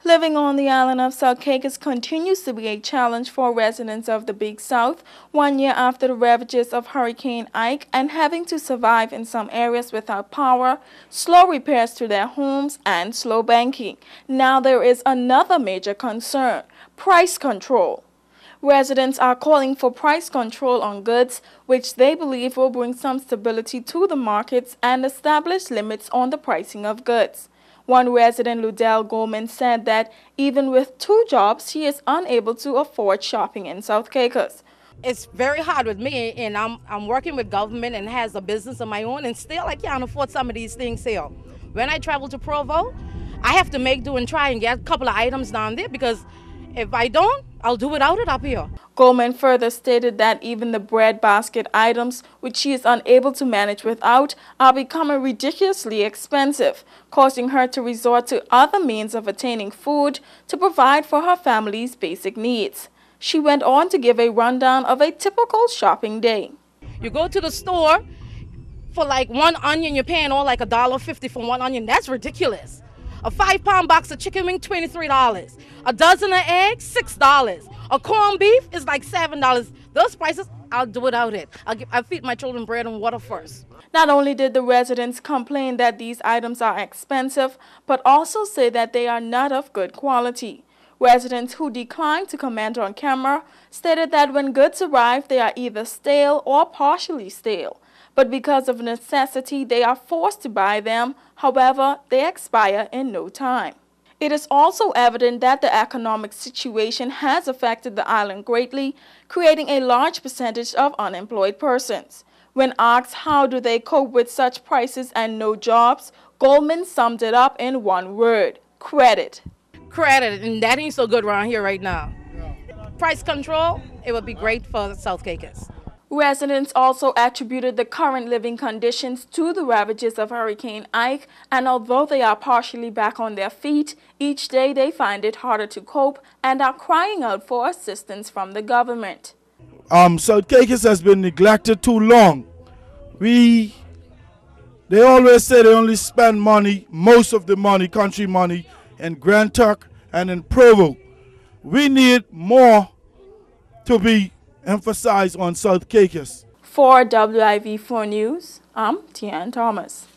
Living on the island of South Caicos continues to be a challenge for residents of the Big South, 1 year after the ravages of Hurricane Ike and having to survive in some areas without power, slow repairs to their homes, and slow banking. Now there is another major concern: price control. Residents are calling for price control on goods, which they believe will bring some stability to the markets and establish limits on the pricing of goods. One resident, Ludell Goldman, said that even with 2 jobs, she is unable to afford shopping in South Caicos. It's very hard with me, and I'm working with government and has a business of my own, and still I can't afford some of these things here. When I travel to Provo, I have to make do and try and get a couple of items down there, because if I don't, I'll do without it up here. Goldman further stated that even the bread basket items, which she is unable to manage without, are becoming ridiculously expensive, causing her to resort to other means of attaining food to provide for her family's basic needs. She went on to give a rundown of a typical shopping day. You go to the store, for like 1 onion, you're paying all like $1.50 for 1 onion. That's ridiculous. A 5-pound box of chicken wing, $23. A dozen of eggs, $6. A corned beef is like $7. Those prices, I'll do without it. I'll feed my children bread and water first. Not only did the residents complain that these items are expensive, but also say that they are not of good quality. Residents who declined to comment on camera stated that when goods arrive, they are either stale or partially stale. But because of necessity, they are forced to buy them. However, they expire in no time. It is also evident that the economic situation has affected the island greatly, creating a large percentage of unemployed persons. When asked how do they cope with such prices and no jobs, Goldman summed it up in one word: credit. Credit, and that ain't so good around here right now. Price control, it would be great for South Caicos. Residents also attributed the current living conditions to the ravages of Hurricane Ike, and although they are partially back on their feet, each day they find it harder to cope and are crying out for assistance from the government. South Caicos has been neglected too long. They always say they only spend money, most of the money, country money, in Grand Turk and in Provo. We need more to be emphasized on South Caicos. For WIV4 News, I'm Tian Thomas.